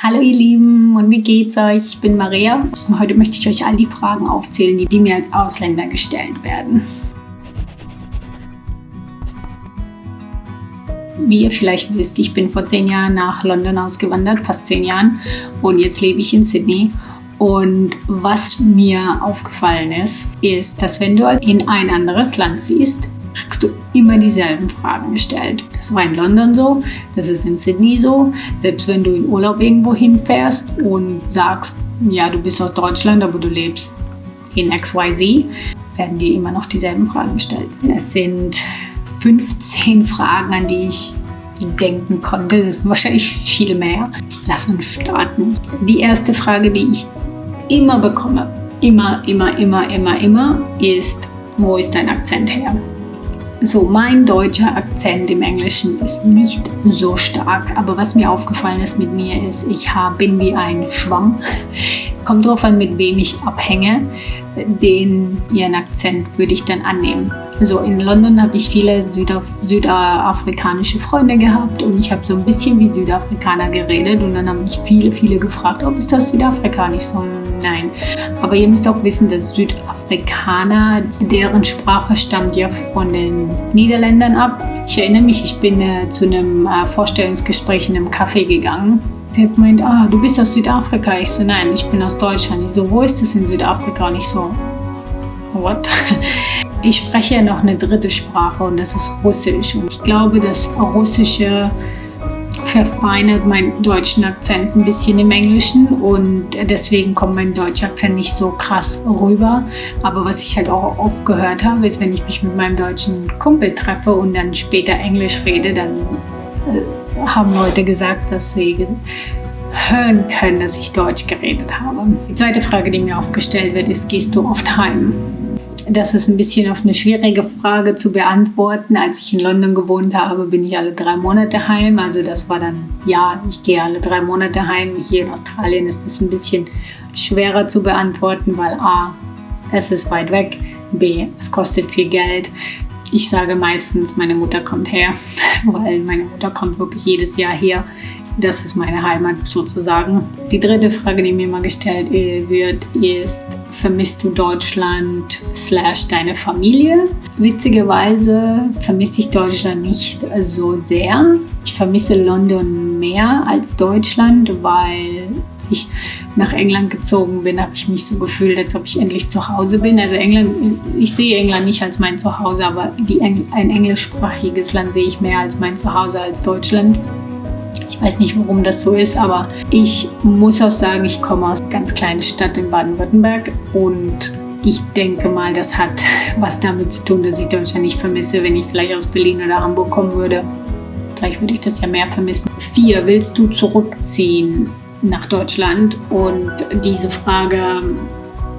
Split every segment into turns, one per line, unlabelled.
Hallo ihr Lieben und wie geht's euch? Ich bin Maria und heute möchte ich euch all die Fragen aufzählen, die mir als Ausländer gestellt werden. Wie ihr vielleicht wisst, ich bin vor 10 Jahren nach London ausgewandert, fast 10 Jahren, und jetzt lebe ich in Sydney. Und was mir aufgefallen ist, dass wenn du in ein anderes Land ziehst, kriegst du immer dieselben Fragen gestellt. Das war in London so, das ist in Sydney so. Selbst wenn du in Urlaub irgendwo hinfährst und sagst, ja, du bist aus Deutschland, aber du lebst in XYZ, werden dir immer noch dieselben Fragen gestellt. Es sind 15 Fragen, an die ich denken konnte. Das ist wahrscheinlich viel mehr. Lass uns starten. Die erste Frage, die ich immer bekomme, immer, ist, wo ist dein Akzent her? So, mein deutscher Akzent im Englischen ist nicht so stark, aber was mir aufgefallen ist mit mir ist, bin wie ein Schwamm. Kommt drauf an, mit wem ich abhänge, ihren Akzent würde ich dann annehmen. Also in London habe ich viele südafrikanische Freunde gehabt und ich habe so ein bisschen wie Südafrikaner geredet und dann haben mich viele gefragt, ist das Südafrika? Ich so, nein. Aber ihr müsst auch wissen, dass Südafrikaner, deren Sprache stammt ja von den Niederländern ab. Ich erinnere mich, ich bin zu einem Vorstellungsgespräch in einem Café gegangen. Sie hat gemeint, du bist aus Südafrika. Ich so, nein, ich bin aus Deutschland. Ich so, wo ist das in Südafrika? Und ich so, what? Ich spreche ja noch eine dritte Sprache und das ist Russisch. Und ich glaube, das Russische verfeinert meinen deutschen Akzent ein bisschen im Englischen und deswegen kommt mein deutscher Akzent nicht so krass rüber. Aber was ich halt auch oft gehört habe, ist, wenn ich mich mit meinem deutschen Kumpel treffe und dann später Englisch rede, dann haben Leute gesagt, dass sie hören können, dass ich Deutsch geredet habe. Die zweite Frage, die mir aufgestellt wird, ist, gehst du oft heim? Das ist ein bisschen auf eine schwierige Frage zu beantworten. Als ich in London gewohnt habe, bin ich alle 3 Monate heim. Also das war dann, ja, ich gehe alle 3 Monate heim. Hier in Australien ist das ein bisschen schwerer zu beantworten, weil A, es ist weit weg, B, es kostet viel Geld. Ich sage meistens, meine Mutter kommt her, weil meine Mutter kommt wirklich jedes Jahr her. Das ist meine Heimat sozusagen. Die dritte Frage, die mir immer gestellt wird, ist, vermisst du Deutschland / deine Familie? Witzigerweise vermisse ich Deutschland nicht so sehr. Ich vermisse London mehr als Deutschland, weil als ich nach England gezogen bin, habe ich mich so gefühlt, als ob ich endlich zu Hause bin. Also ich sehe England nicht als mein Zuhause, aber ein englischsprachiges Land sehe ich mehr als mein Zuhause als Deutschland. Ich weiß nicht, warum das so ist, aber ich muss auch sagen, ich komme aus einer ganz kleinen Stadt in Baden-Württemberg und ich denke mal, das hat was damit zu tun, dass ich Deutschland nicht vermisse. Wenn ich vielleicht aus Berlin oder Hamburg kommen würde, vielleicht würde ich das ja mehr vermissen. 4. Willst du zurückziehen nach Deutschland? Und diese Frage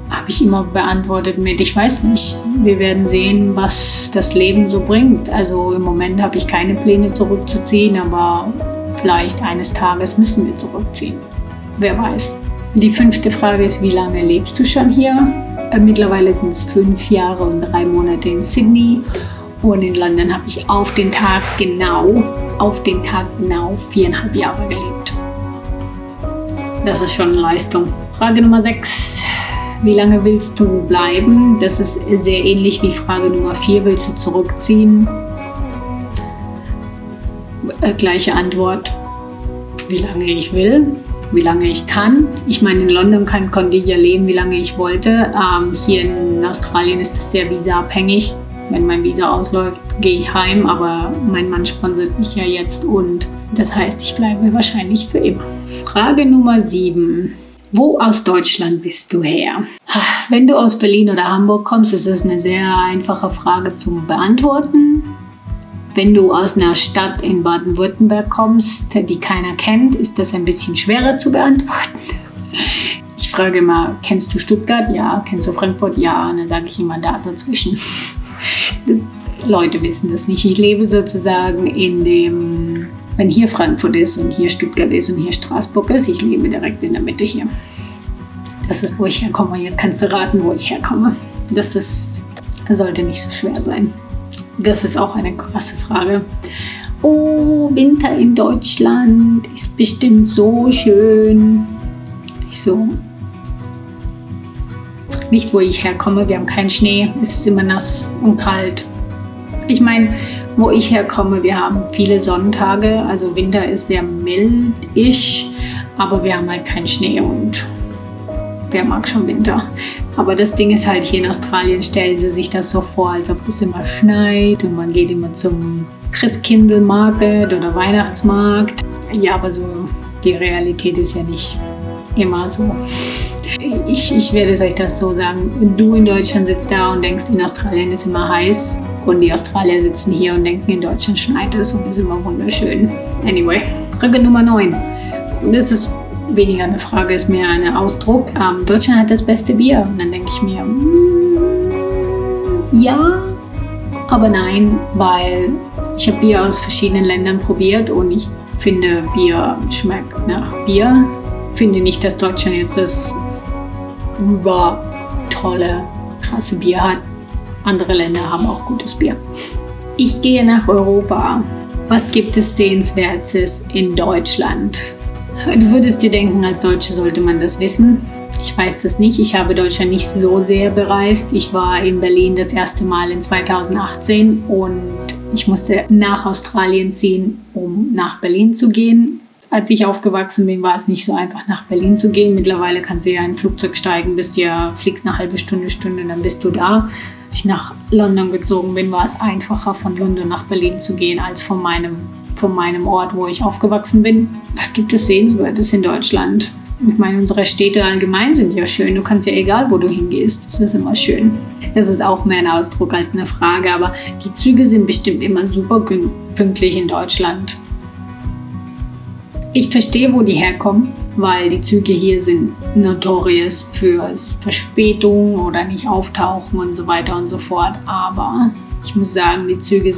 habe ich immer beantwortet mit, ich weiß nicht. Wir werden sehen, was das Leben so bringt. Also im Moment habe ich keine Pläne zurückzuziehen, aber vielleicht eines Tages müssen wir zurückziehen. Wer weiß. Die 5. Frage ist, wie lange lebst du schon hier? Mittlerweile sind es 5 Jahre und 3 Monate in Sydney. Und in London habe ich auf den Tag genau 4,5 Jahre gelebt. Das ist schon eine Leistung. Frage Nummer 6. Wie lange willst du bleiben? Das ist sehr ähnlich wie Frage Nummer 4. Willst du zurückziehen? Gleiche Antwort, wie lange ich will, wie lange ich kann. Ich meine, in London konnte ich ja leben, wie lange ich wollte. Hier in Australien ist das sehr visaabhängig. Wenn mein Visa ausläuft, gehe ich heim, aber mein Mann sponsert mich ja jetzt und das heißt, ich bleibe wahrscheinlich für immer. Frage Nummer 7. Wo aus Deutschland bist du her? Wenn du aus Berlin oder Hamburg kommst, ist es eine sehr einfache Frage zu beantworten. Wenn du aus einer Stadt in Baden-Württemberg kommst, die keiner kennt, ist das ein bisschen schwerer zu beantworten. Ich frage immer, kennst du Stuttgart? Ja. Kennst du Frankfurt? Ja. Und dann sage ich immer da dazwischen. Leute wissen das nicht. Ich lebe sozusagen wenn hier Frankfurt ist und hier Stuttgart ist und hier Straßburg ist, ich lebe direkt in der Mitte hier. Das ist, wo ich herkomme. Und jetzt kannst du raten, wo ich herkomme. Das sollte nicht so schwer sein. Das ist auch eine krasse Frage. oh, Winter in Deutschland ist bestimmt so schön. Ich so, nicht wo ich herkomme, wir haben keinen Schnee, es ist immer nass und kalt. Ich meine, wo ich herkomme, wir haben viele Sonnentage, also Winter ist sehr mild-ish, aber wir haben halt keinen Schnee und wer mag schon Winter? Aber das Ding ist halt, hier in Australien stellen sie sich das so vor, als ob es immer schneit und man geht immer zum Christkindlmarkt oder Weihnachtsmarkt. Ja, aber so die Realität ist ja nicht immer so. Ich werde euch das so sagen. Du in Deutschland sitzt da und denkst, in Australien ist immer heiß. Und die Australier sitzen hier und denken, in Deutschland schneit es und ist immer wunderschön. Anyway, Frage Nummer 9. Und das ist weniger eine Frage, ist mehr ein Ausdruck. Deutschland hat das beste Bier. Und dann denke ich mir, ja, aber nein, weil ich habe Bier aus verschiedenen Ländern probiert und ich finde, Bier schmeckt nach Bier. Ich finde nicht, dass Deutschland jetzt das tolle, krasse Bier hat. Andere Länder haben auch gutes Bier. Ich gehe nach Europa. Was gibt es Sehenswertes in Deutschland? Du würdest dir denken, als Deutsche sollte man das wissen. Ich weiß das nicht. Ich habe Deutschland nicht so sehr bereist. Ich war in Berlin das erste Mal in 2018 und ich musste nach Australien ziehen, um nach Berlin zu gehen. Als ich aufgewachsen bin, war es nicht so einfach, nach Berlin zu gehen. Mittlerweile kannst du ja in ein Flugzeug steigen, fliegst eine halbe Stunde, dann bist du da. Als ich nach London gezogen bin, war es einfacher, von London nach Berlin zu gehen, als von meinem Ort, wo ich aufgewachsen bin. Was gibt es Sehenswertes in Deutschland? Ich meine, unsere Städte allgemein sind ja schön. Du kannst ja egal, wo du hingehst. Das ist immer schön. Das ist auch mehr ein Ausdruck als eine Frage. Aber die Züge sind bestimmt immer super pünktlich in Deutschland. Ich verstehe, wo die herkommen, weil die Züge hier sind notorious für Verspätung oder nicht auftauchen und so weiter und so fort. Aber ich muss sagen, die Züge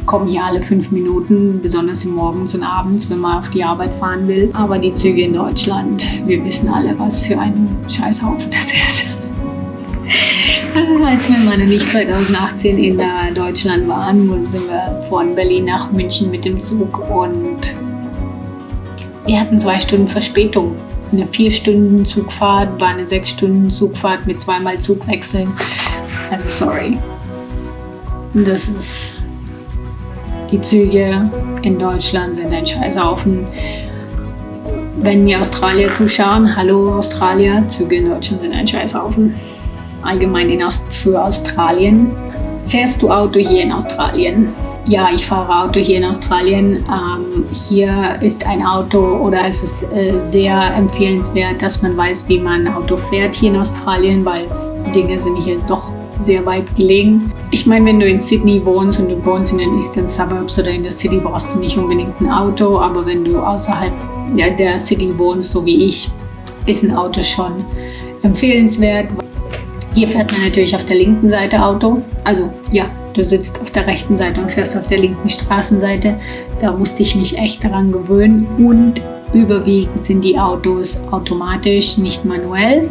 kommen hier alle 5 Minuten, besonders morgens und abends, wenn man auf die Arbeit fahren will. Aber die Züge in Deutschland, wir wissen alle, was für ein Scheißhaufen das ist. Als mein Mann und ich 2018 in Deutschland waren, sind wir von Berlin nach München mit dem Zug und wir hatten 2 Stunden Verspätung. Eine 4-Stunden-Zugfahrt war eine 6-Stunden-Zugfahrt mit 2-mal Zugwechseln. Also sorry. Die Züge in Deutschland sind ein Scheißhaufen. Wenn mir Australier zuschauen, hallo Australier, Züge in Deutschland sind ein Scheißhaufen. Allgemein für Australien. Fährst du Auto hier in Australien? Ja, ich fahre Auto hier in Australien. Hier ist ein Auto oder es ist sehr empfehlenswert, dass man weiß, wie man ein Auto fährt hier in Australien, weil Dinge sind hier doch sehr weit gelegen. Ich meine, wenn du in Sydney wohnst und du wohnst in den Eastern Suburbs oder in der City, brauchst du nicht unbedingt ein Auto, aber wenn du außerhalb der City wohnst, so wie ich, ist ein Auto schon empfehlenswert. Hier fährt man natürlich auf der linken Seite Auto. Also ja, du sitzt auf der rechten Seite und fährst auf der linken Straßenseite. Da musste ich mich echt daran gewöhnen. Und überwiegend sind die Autos automatisch, nicht manuell.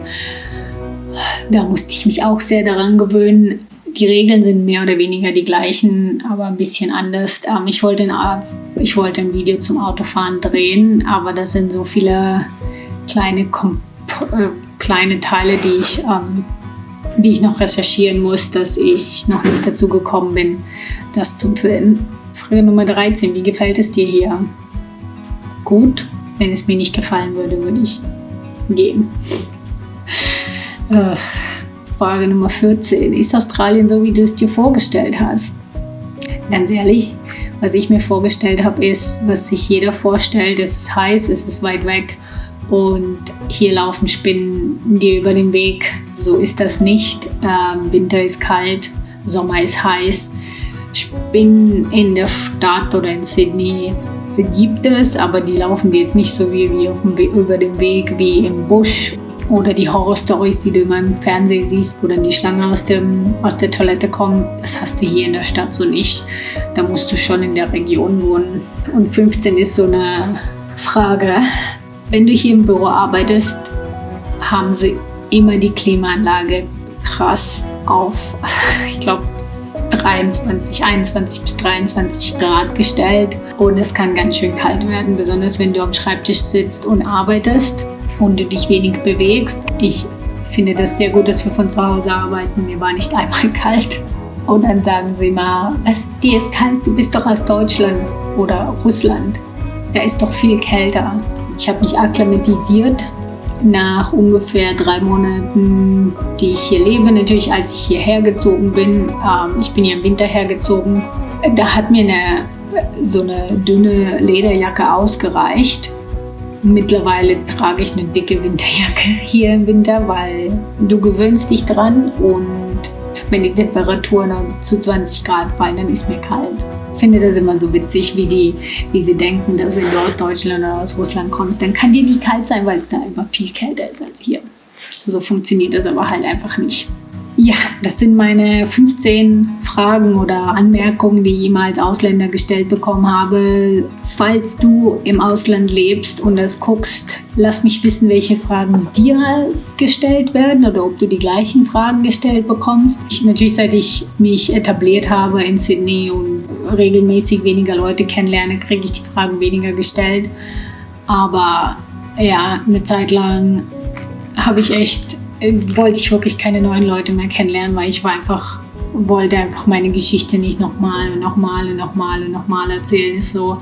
Da musste ich mich auch sehr daran gewöhnen. Die Regeln sind mehr oder weniger die gleichen, aber ein bisschen anders. Ich wollte ein Video zum Autofahren drehen, aber das sind so viele kleine Teile, die ich noch recherchieren muss, dass ich noch nicht dazu gekommen bin, das zu filmen. Frage Nummer 13. Wie gefällt es dir hier? Gut. Wenn es mir nicht gefallen würde, würde ich gehen. Frage Nummer 14. Ist Australien so, wie du es dir vorgestellt hast? Ganz ehrlich, was ich mir vorgestellt habe, ist, was sich jeder vorstellt. Es ist heiß, es ist weit weg und hier laufen Spinnen dir über den Weg. So ist das nicht. Winter ist kalt, Sommer ist heiß. Spinnen in der Stadt oder in Sydney gibt es, aber die laufen dir jetzt nicht so wie über den Weg wie im Busch. Oder die Horror-Stories, die du immer im Fernsehen siehst, wo dann die Schlange aus der Toilette kommt, das hast du hier in der Stadt so nicht. Da musst du schon in der Region wohnen. Und 15 ist so eine Frage. Wenn du hier im Büro arbeitest, haben sie immer die Klimaanlage krass auf, ich glaube, 21 bis 23 Grad gestellt und es kann ganz schön kalt werden, besonders wenn du am Schreibtisch sitzt und arbeitest und du dich wenig bewegst. Ich finde das sehr gut, dass wir von zu Hause arbeiten. Mir war nicht einmal kalt. Und dann sagen sie mal, dir ist kalt, du bist doch aus Deutschland oder Russland. Da ist doch viel kälter. Ich habe mich akklimatisiert nach ungefähr 3 Monaten, die ich hier lebe. Natürlich, als ich hierher gezogen bin, ich bin ja im Winter hergezogen, da hat mir so eine dünne Lederjacke ausgereicht. Mittlerweile trage ich eine dicke Winterjacke hier im Winter, weil du gewöhnst dich dran und wenn die Temperaturen zu 20 Grad fallen, dann ist mir kalt. Ich finde das immer so witzig, wie sie denken, dass wenn du aus Deutschland oder aus Russland kommst, dann kann dir nie kalt sein, weil es da immer viel kälter ist als hier. So funktioniert das aber halt einfach nicht. Ja, das sind meine 15 Fragen oder Anmerkungen, die ich jemals Ausländer gestellt bekommen habe. Falls du im Ausland lebst und das guckst, lass mich wissen, welche Fragen dir gestellt werden oder ob du die gleichen Fragen gestellt bekommst. Natürlich, seit ich mich etabliert habe in Sydney und regelmäßig weniger Leute kennenlerne, kriege ich die Fragen weniger gestellt. Aber ja, eine Zeit lang wollte ich wirklich keine neuen Leute mehr kennenlernen, weil ich wollte einfach meine Geschichte nicht nochmal erzählen. So,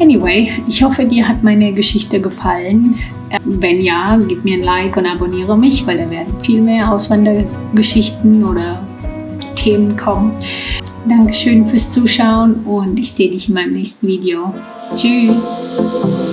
anyway, ich hoffe, dir hat meine Geschichte gefallen. Wenn ja, gib mir ein Like und abonniere mich, weil da werden viel mehr Auswandergeschichten oder Themen kommen. Dankeschön fürs Zuschauen und ich sehe dich in meinem nächsten Video. Tschüss!